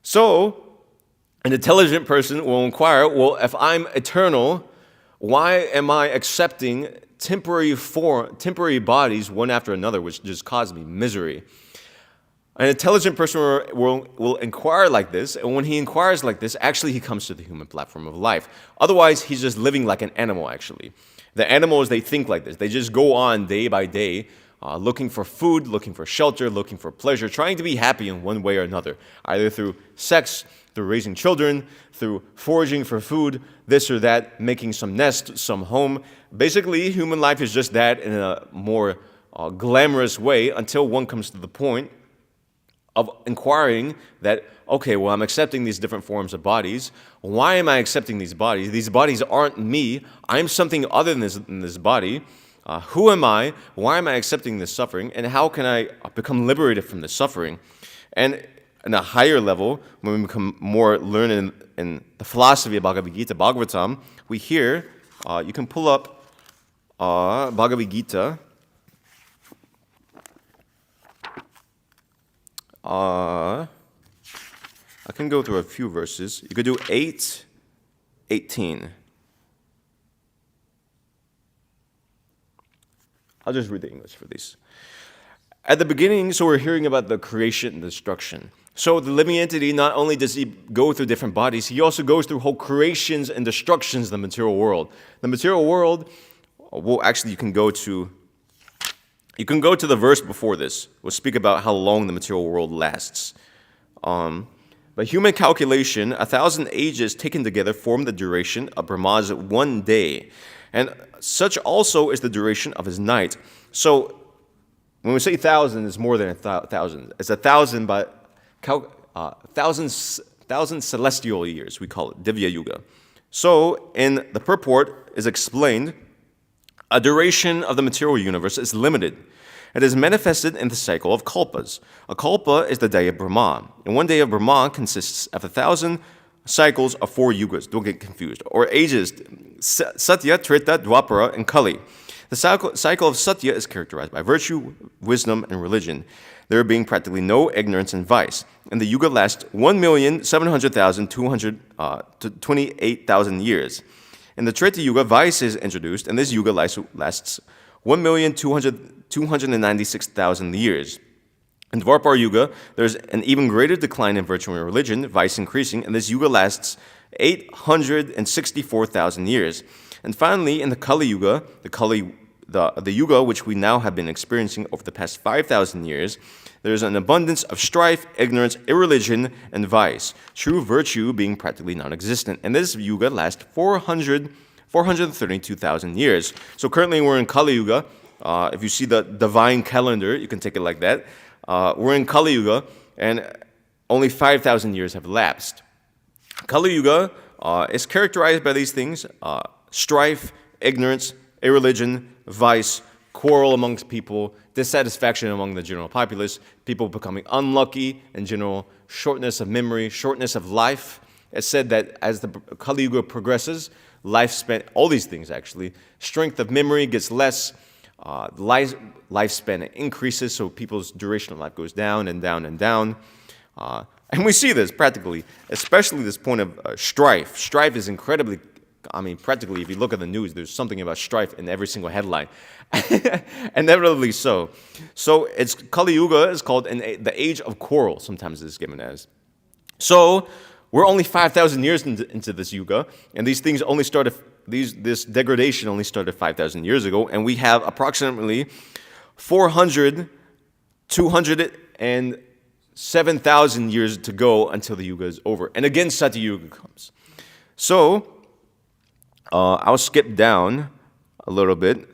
So an intelligent person will inquire, well, if I'm eternal, why am I accepting temporary bodies one after another, which just cause me misery? An intelligent person will inquire like this, and when he inquires like this, actually he comes to the human platform of life. Otherwise, he's just living like an animal, actually. The animals, they think like this. They just go on day by day, looking for food, looking for shelter, looking for pleasure, trying to be happy in one way or another, either through sex, through raising children, through foraging for food, this or that, making some nest, some home. Basically, human life is just that in a more glamorous way until one comes to the point of inquiring that, okay, well, I'm accepting these different forms of bodies. Why am I accepting these bodies? These bodies aren't me. I'm something other than this body. Who am I? Why am I accepting this suffering? And how can I become liberated from this suffering? And in a higher level, when we become more learned in the philosophy of Bhagavad Gita, Bhagavatam, we hear, you can pull up Bhagavad Gita. I can go through a few verses. You could do 8:18. I'll just read the English for these. At the beginning, so we're hearing about the creation and destruction. So the living entity, not only does he go through different bodies, he also goes through whole creations and destructions in the material world. The material world, well, actually, you can go to the verse before this. We'll speak about how long the material world lasts. By human calculation, 1,000 ages taken together form the duration of Brahma's one day. And such also is the duration of his night. So when we say 1,000, it's more than 1,000. It's 1,000 by thousand celestial years, we call it, Divya Yuga. So in the purport is explained, a duration of the material universe is limited. It is manifested in the cycle of kalpas. A kalpa is the day of Brahma. And one day of Brahma consists of 1,000 cycles of 4 yugas. Don't get confused. Or ages, Satya, Treta, Dwapara, and Kali. The cycle of Satya is characterized by virtue, wisdom, and religion, there being practically no ignorance and vice. And the yuga lasts 1,700,200 to 28,000 years. In the Treta Yuga, vice is introduced, and this yuga lasts 1,296,000 years. In Dwapara Yuga, there's an even greater decline in virtue and religion, vice increasing, and this yuga lasts 864,000 years. And finally, in the Kali Yuga, the yuga which we now have been experiencing over the past 5,000 years, there's an abundance of strife, ignorance, irreligion, and vice, true virtue being practically non-existent. And this yuga lasts 432,000 years. So currently we're in Kali Yuga. If you see the divine calendar, you can take it like that. We're in Kali Yuga, and only 5,000 years have elapsed. Kali Yuga is characterized by these things: strife, ignorance, irreligion, vice, quarrel amongst people, dissatisfaction among the general populace, people becoming unlucky in general, shortness of memory, shortness of life. It's said that as the Kali Yuga progresses, lifespan, all these things actually, strength of memory gets less, lifespan increases, so people's duration of life goes down and down and down. And we see this practically, especially this point of strife. Strife is incredibly, practically, if you look at the news, there's something about strife in every single headline. Inevitably so. So it's Kali Yuga is called the age of quarrel, sometimes it's given as. So we're only 5,000 years into this yuga, and these things only started, this degradation only started 5,000 years ago, and we have approximately 207,000 years to go until the yuga is over. And again, Satya Yuga comes. So I'll skip down a little bit.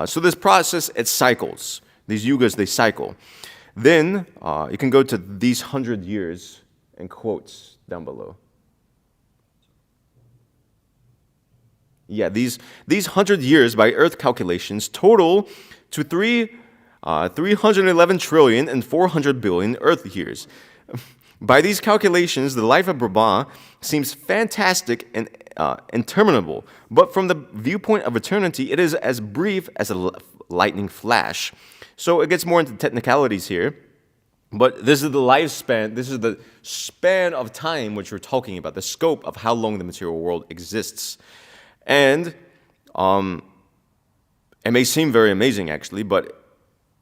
So this process, it cycles. These yugas, they cycle. Then you can go to these 100 years in quotes down below. Yeah, these 100 years by Earth calculations total to 311 trillion and 400 billion Earth years. By these calculations, the life of Brahma seems fantastic and interminable, but from the viewpoint of eternity, it is as brief as a lightning flash. So it gets more into technicalities here, but this is the lifespan, this is the span of time which we're talking about, the scope of how long the material world exists. And it may seem very amazing, actually, but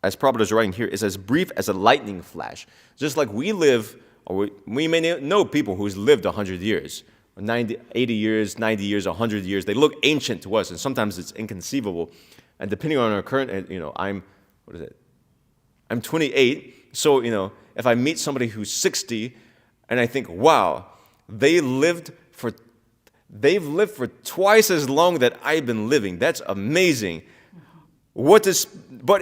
as Prabhupada is writing here, it's as brief as a lightning flash. Just like we live, or we may know people who's lived 100 years, 90, 80 years, 90 years, 100 years. They look ancient to us, and sometimes it's inconceivable. And depending on our current, I'm 28, so, if I meet somebody who's 60, and I think, wow, they've lived for twice as long that I've been living. That's amazing. But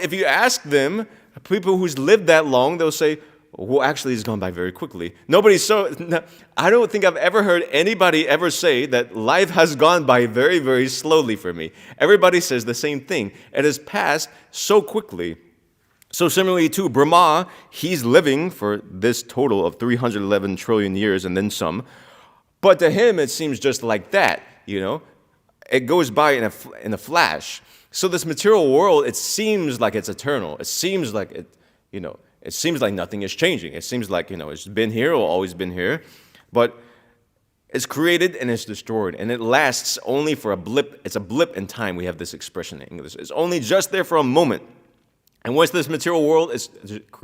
if you ask them, people who's lived that long, they'll say, well, actually, it's gone by very quickly. I don't think I've ever heard anybody ever say that life has gone by very, very slowly for me. Everybody says the same thing. It has passed so quickly. So similarly to Brahma, he's living for this total of 311 trillion years and then some. But to him, it seems just like that, It goes by in a flash. So this material world, it seems like it's eternal. It seems like it seems like nothing is changing. It seems like, it's been here or always been here. But It's created and it's destroyed, and it lasts only for a blip. It's a blip in time. We have this expression in English. It's only just there for a moment. And once this material world is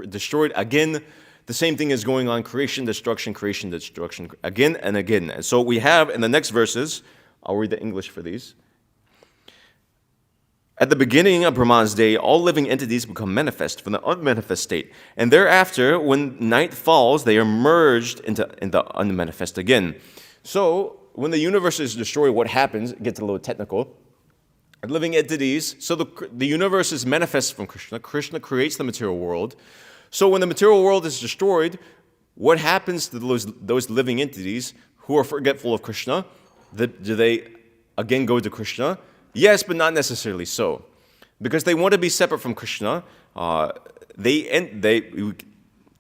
destroyed, again, the same thing is going on, creation, destruction, again and again. And so we have in the next verses, I'll read the English for these. At the beginning of Brahman's day, all living entities become manifest from the unmanifest state. And thereafter, when night falls, they are merged into the unmanifest again. So, when the universe is destroyed, what happens? It gets a little technical. Living entities, so the universe is manifest from Krishna. Krishna creates the material world. So when the material world is destroyed, what happens to those living entities who are forgetful of Krishna? Do they again go to Krishna? Yes, but not necessarily so. Because they want to be separate from Krishna,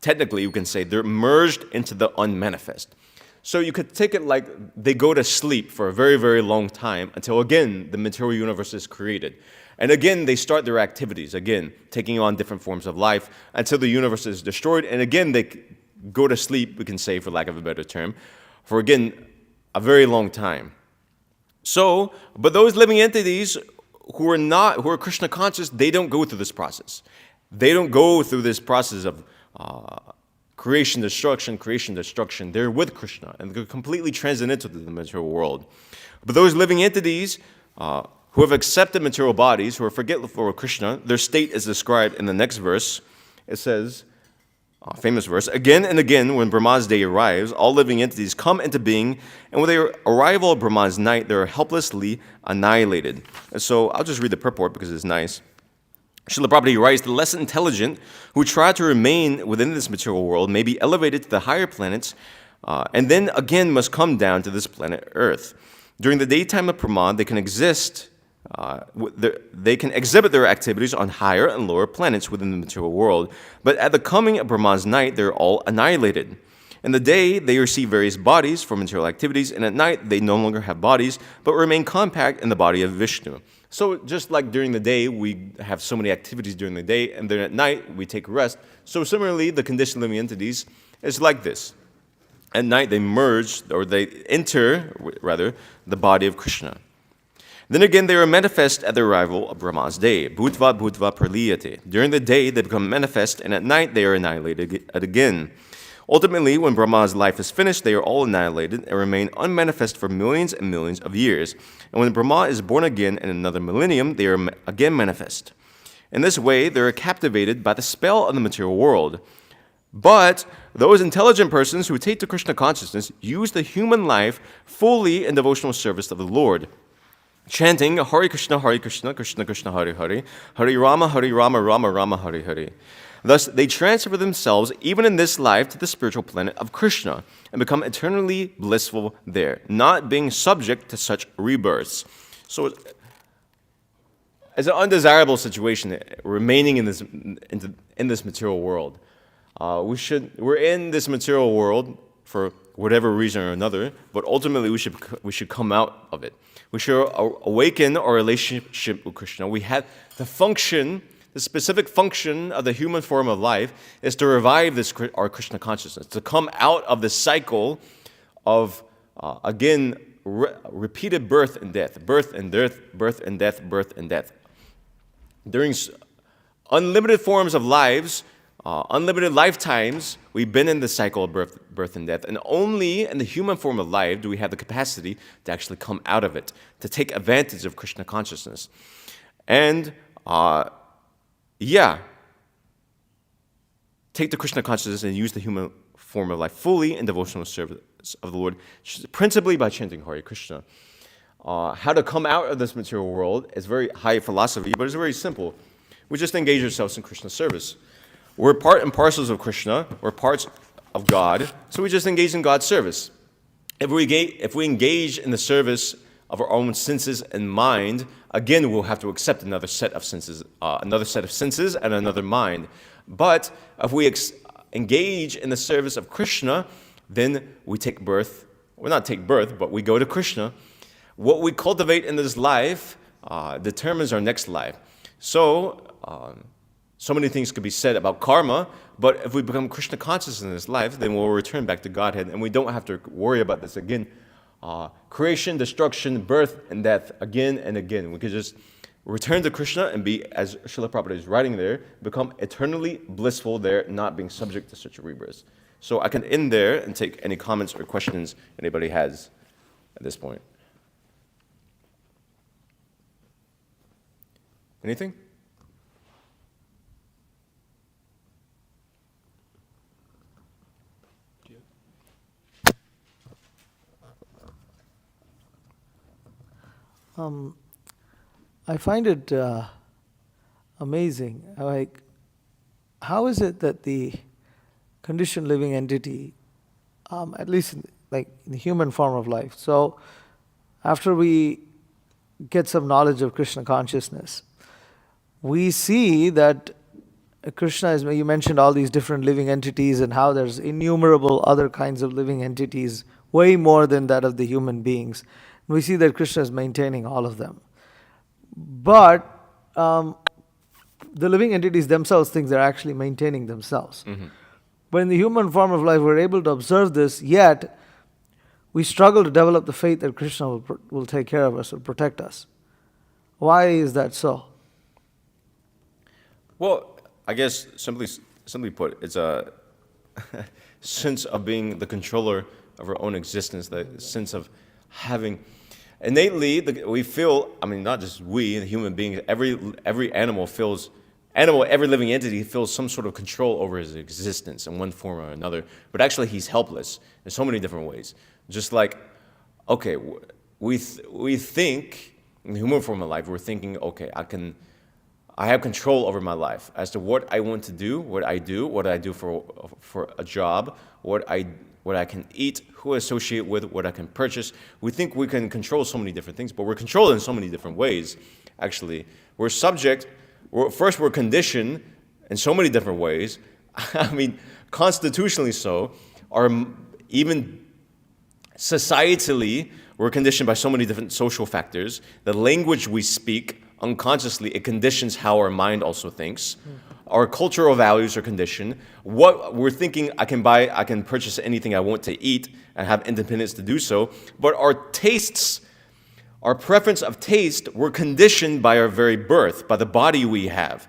technically you can say they're merged into the unmanifest. So you could take it like they go to sleep for a very, very long time until, again, the material universe is created. And again, they start their activities, again, taking on different forms of life until the universe is destroyed. And again, they go to sleep, we can say, for lack of a better term, for, again, a very long time. So, but those living entities who are Krishna conscious, they don't go through this process. They don't go through this process of creation, destruction. They're with Krishna, and they're completely transcendental to the material world. But those living entities who have accepted material bodies, who are forgetful of Krishna, their state is described in the next verse. It says, famous verse, again and again, when Brahma's day arrives, all living entities come into being, and with their arrival of Brahma's night, they are helplessly annihilated. And so I'll just read the purport because it's nice. Srila Prabhupada writes, the less intelligent who try to remain within this material world may be elevated to the higher planets, and then again must come down to this planet Earth. During the daytime of Brahma, they can exhibit their activities on higher and lower planets within the material world, but at the coming of Brahma's night, they're all annihilated. In the day, they receive various bodies for material activities, and at night, they no longer have bodies, but remain compact in the body of Vishnu. So just like during the day, we have so many activities during the day, and then at night, we take rest. So similarly, the conditioned living entities is like this. At night, they merge, or they enter, rather, the body of Krishna. Then again, they are manifest at the arrival of Brahma's day. Bhutva praliyate. During the day, they become manifest, and at night, they are annihilated again. Ultimately, when Brahma's life is finished, they are all annihilated and remain unmanifest for millions and millions of years. And when Brahma is born again in another millennium, they are again manifest. In this way, they are captivated by the spell of the material world. But those intelligent persons who take to Krishna consciousness use the human life fully in devotional service of the Lord, chanting Hare Krishna, Krishna Krishna, Hare Hare, Hare Rama, Rama Rama, Hare Hare. Thus, they transfer themselves, even in this life, to the spiritual planet of Krishna and become eternally blissful there, not being subject to such rebirths. So, it's an undesirable situation, remaining in this material world. We're in this material world for whatever reason or another, but ultimately we should come out of it. We should awaken our relationship with Krishna. We have the specific function of the human form of life is to revive our Krishna consciousness, to come out of the cycle of, repeated birth and death. During unlimited forms of lives, unlimited lifetimes, we've been in the cycle of birth and death, and only in the human form of life do we have the capacity to actually come out of it, to take advantage of Krishna consciousness. And, take the Krishna consciousness and use the human form of life fully in devotional service of the Lord, principally by chanting Hare Krishna. How to come out of this material world is very high philosophy, but it's very simple. We just engage ourselves in Krishna service. We're part and parcels of Krishna. We're parts of God. So we just engage in God's service. If we engage in the service of our own senses and mind, again, we'll have to accept another set of senses and another mind. But if we engage in the service of Krishna, then we take birth. Well, not take birth, but we go to Krishna. What we cultivate in this life determines our next life. So many things could be said about karma, but if we become Krishna conscious in this life, then we'll return back to Godhead, and we don't have to worry about this again creation, destruction, birth, and death again and again. We could just return to Krishna and be, as Srila Prabhupada is writing there, become eternally blissful there, not being subject to such rebirths. So I can end there and take any comments or questions anybody has at this point. Anything? I find it amazing. Like, how is it that the conditioned living entity, at least in the human form of life, so after we get some knowledge of Krishna consciousness, we see that Krishna is, you mentioned all these different living entities and how there's innumerable other kinds of living entities, way more than that of the human beings. We see that Krishna is maintaining all of them. But the living entities themselves think they're actually maintaining themselves. Mm-hmm. But in the human form of life, we're able to observe this, yet we struggle to develop the faith that Krishna will take care of us, will protect us. Why is that so? Well, I guess simply put, it's a sense of being the controller of our own existence, the sense of having. Innately, we feel, I mean, not just we, the human beings, every animal every living entity feels some sort of control over his existence in one form or another, but actually he's helpless in so many different ways. Just like, okay, we think, in the human form of life, we're thinking, okay, I have control over my life as to what I want to do, what I do for a job, what I can eat, who I associate with, what I can purchase. We think we can control so many different things, but we're controlled in so many different ways, actually. We're conditioned in so many different ways. I mean, constitutionally so, or even societally, we're conditioned by so many different social factors. The language we speak, unconsciously, it conditions how our mind also thinks. Our cultural values are conditioned. What we're thinking, I can purchase anything I want to eat and have independence to do so. But our tastes, our preference of taste, we're conditioned by our very birth, by the body we have.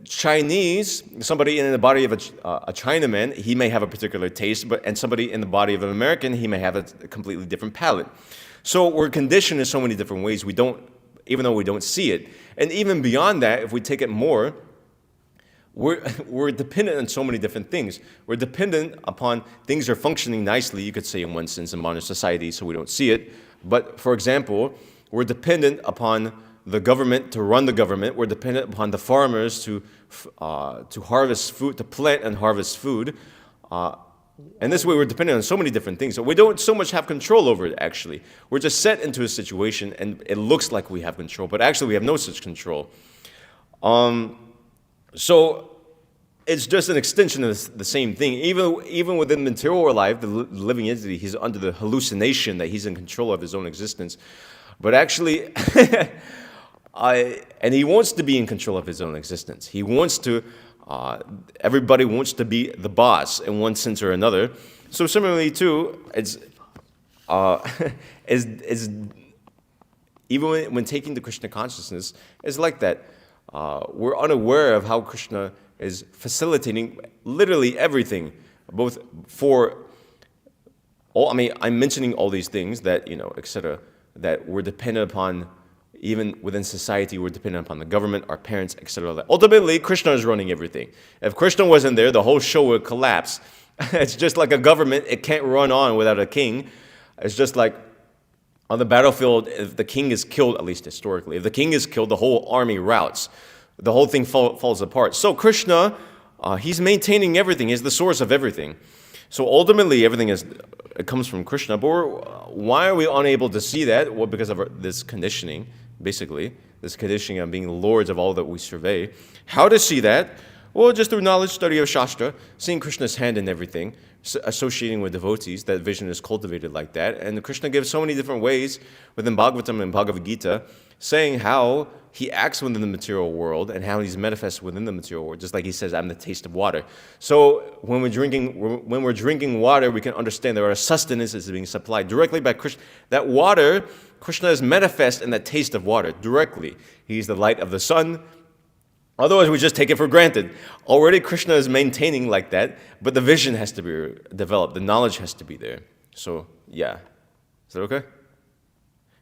Chinese, somebody in the body of a Chinaman, he may have a particular taste, and somebody in the body of an American, he may have a completely different palate. So we're conditioned in so many different ways. Even though we don't see it. And even beyond that, if we take it more, we're dependent on so many different things. We're dependent upon things are functioning nicely, you could say in one sense, in modern society, so we don't see it. But for example, we're dependent upon the government to run the government. We're dependent upon the farmers to harvest food, to plant and harvest food. And this way we're dependent on so many different things. So we don't so much have control over it, actually. We're just set into a situation and it looks like we have control, but actually we have no such control. So it's just an extension of the same thing. Even within material life, the living entity, he's under the hallucination that he's in control of his own existence. But actually, and he wants to be in control of his own existence. He wants to everybody wants to be the boss in one sense or another. So similarly too, it's even when taking the Krishna consciousness, it's like that. We're unaware of how Krishna is facilitating literally everything, both for all. I mean, I'm mentioning all these things that etc. That we're dependent upon. Even within society, we're dependent upon the government, our parents, etc. Ultimately, Krishna is running everything. If Krishna wasn't there, the whole show would collapse. It's just like a government. It can't run on without a king. It's just like on the battlefield, if the king is killed, at least historically, if the king is killed, the whole army routs. The whole thing falls apart. So Krishna, he's maintaining everything. He's the source of everything. So ultimately, everything it comes from Krishna. But why are we unable to see that? Well, because of this conditioning. Basically, this conditioning of being lords of all that we survey. How to see that? Well, just through knowledge, study of Shastra, seeing Krishna's hand in everything, associating with devotees, that vision is cultivated like that. And Krishna gives so many different ways within Bhagavatam and Bhagavad Gita, saying how he acts within the material world and how he's manifest within the material world, just like he says, I'm the taste of water. So when we're drinking water, we can understand there are sustenances being supplied directly by Krishna. That water, Krishna is manifest in that taste of water directly. He's the light of the sun. Otherwise, we just take it for granted. Already Krishna is maintaining like that, but the vision has to be developed. The knowledge has to be there. So, yeah. Is that okay?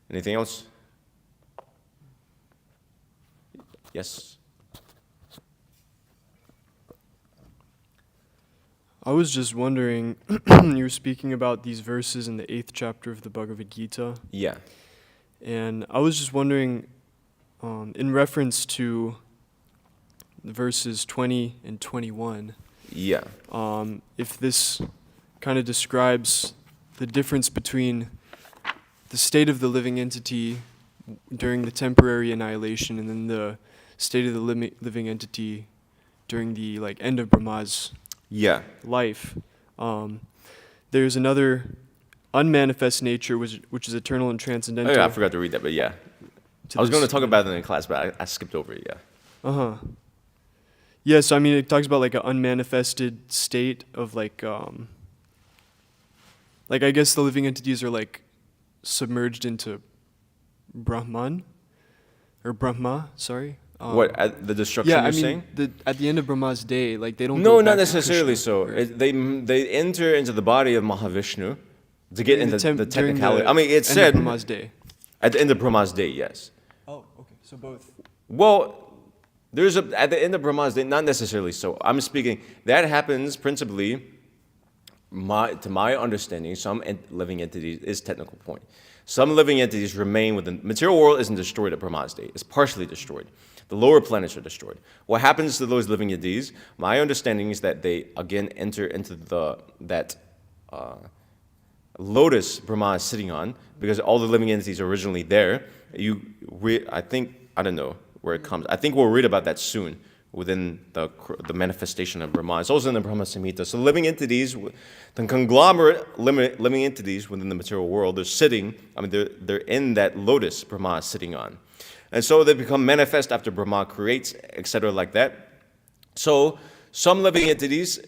Anything else? Yes? I was just wondering, you were speaking about these verses in the 8th chapter of the Bhagavad Gita, Yeah. and I was just wondering, in reference to verses 20 and 21, Yeah. if this kind of describes the difference between the state of the living entity during the temporary annihilation and then the state of the living entity during the end of Brahma's Yeah. life. There's another unmanifest nature which is eternal and Oh, transcendental. yeah, I forgot to read that, but yeah. I was going to talk about it in class, but I skipped over it, yeah. Uh-huh. Yeah, so I mean it talks about an unmanifested state of I guess the living entities are submerged into Brahman or Brahma, sorry. What, at the destruction Yeah, you're I mean saying? at the end of Brahma's day, they don't No, go not back to necessarily Krishna, so. right? They enter into the body of Mahavishnu to get During into the during technicality. I mean, it end of said Brahma's day. at the end of Brahma's day, yes. Oh, okay. So both. Well, at the end of Brahma's day, not necessarily so. I'm speaking, that happens principally, to my understanding, some living entities is technical point. Some living entities remain within, material world isn't destroyed at Brahma's day, it's partially destroyed. The lower planets are destroyed. What happens to those living entities, my understanding is that they again enter into that lotus Brahma is sitting on, because all the living entities are originally there. I don't know where it comes. I think we'll read about that soon within the manifestation of Brahma. It's also in the Brahma Samhita. So living entities, the conglomerate living entities within the material world, they're in that lotus Brahma is sitting on. And so they become manifest after Brahma creates, etc. like that. So some living entities,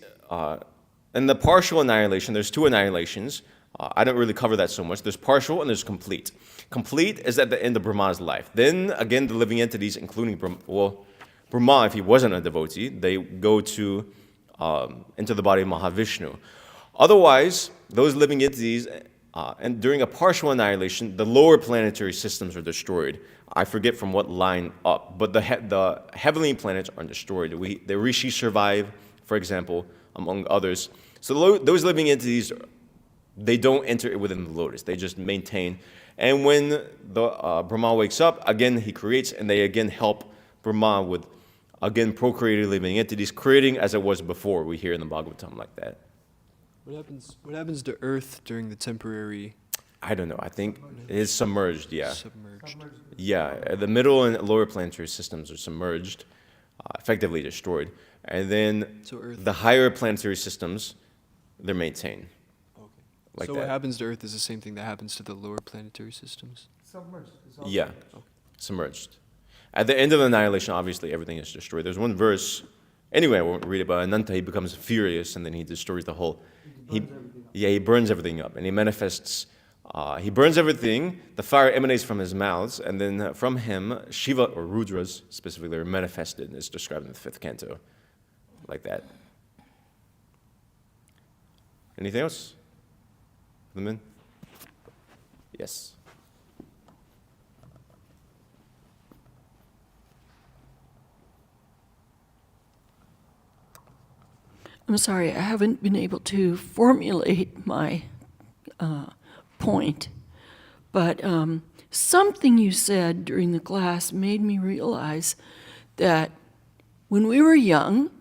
in the partial annihilation, there's two annihilations. I don't really cover that so much. There's partial and there's complete. Complete is at the end of Brahma's life. Then again, the living entities, including Brahma, if he wasn't a devotee, they go into the body of Mahavishnu. Otherwise, those living entities, and during a partial annihilation, the lower planetary systems are destroyed. I forget from what line up, but the heavenly planets are destroyed. The rishis survive, for example, among others. So those living entities, they don't enter within the lotus. They just maintain. And when the Brahma wakes up, again he creates, and they again help Brahma with, again, procreating living entities, creating as it was before. We hear in the Bhagavatam like that. What happens to Earth during the temporary? I don't know. I think it is submerged, yeah. Submerged. Yeah, the middle and lower planetary systems are submerged, effectively destroyed. And then So Earth. the higher planetary systems, they're maintained. Okay. Like so that. what happens to Earth is the same thing that happens to the lower planetary systems. Submerged. It's all Yeah, submerged. submerged. At the end of annihilation, obviously, everything is destroyed. There's one verse, anyway, I won't read it, but Ananta, he becomes furious, and then he destroys the whole... He burns everything up, and he manifests... he burns everything, the fire emanates from his mouth, and then from him, Shiva, or Rudras specifically, are manifested. It's described in the 5th canto, like that. Anything else? For the men? Yes. I'm sorry, I haven't been able to formulate my point, but something you said during the class made me realize that when we were young,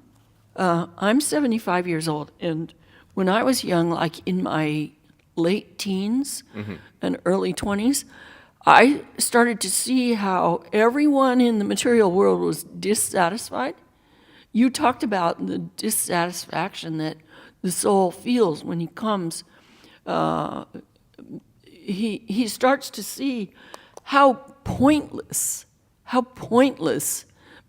I'm 75 years old, and when I was young, like in my late teens and early 20s, I started to see how everyone in the material world was dissatisfied. You talked about the dissatisfaction that the soul feels when he comes, he starts to see how pointless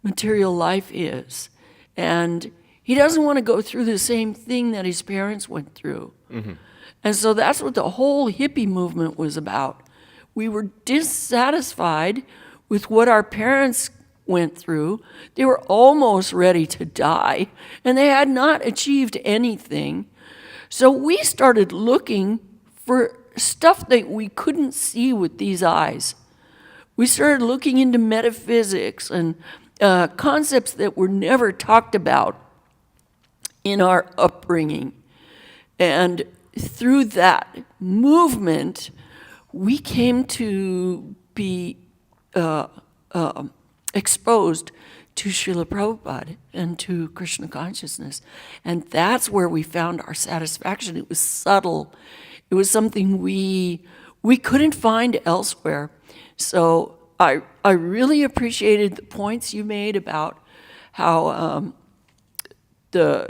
material life is. And he doesn't want to go through the same thing that his parents went through. And so that's what the whole hippie movement was about. We were dissatisfied with what our parents went through. They were almost ready to die, and they had not achieved anything. So we started looking for stuff that we couldn't see with these eyes. We started looking into metaphysics and concepts that were never talked about in our upbringing. And through that movement, we came to be exposed to Srila Prabhupada and to Krishna consciousness. And that's where we found our satisfaction. It was subtle. It was something we couldn't find elsewhere. So I really appreciated the points you made about how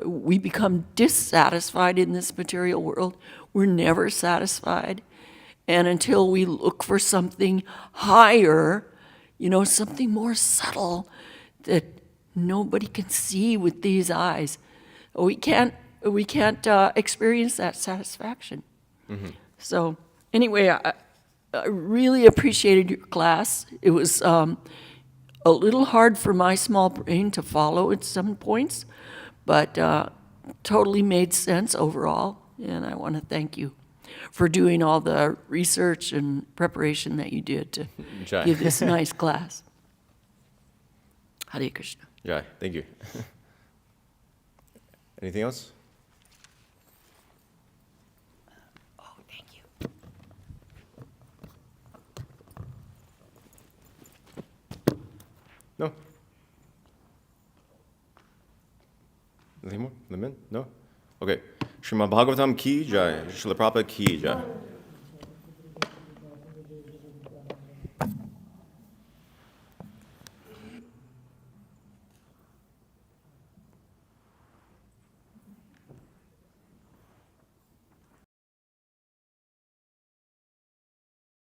we become dissatisfied in this material world. We're never satisfied. And until we look for something higher, something more subtle that nobody can see with these eyes, we can't experience that satisfaction. So anyway, I really appreciated your class. It was a little hard for my small brain to follow at some points, but totally made sense overall. And I want to thank you for doing all the research and preparation that you did to Jai. give this nice class. Hare Krishna. Jai, thank you. Anything else? Oh, thank you. No? Nothing more? The men? No? Okay. Srimad Bhagavatam ki jai. Srila Prabhupada ki jai.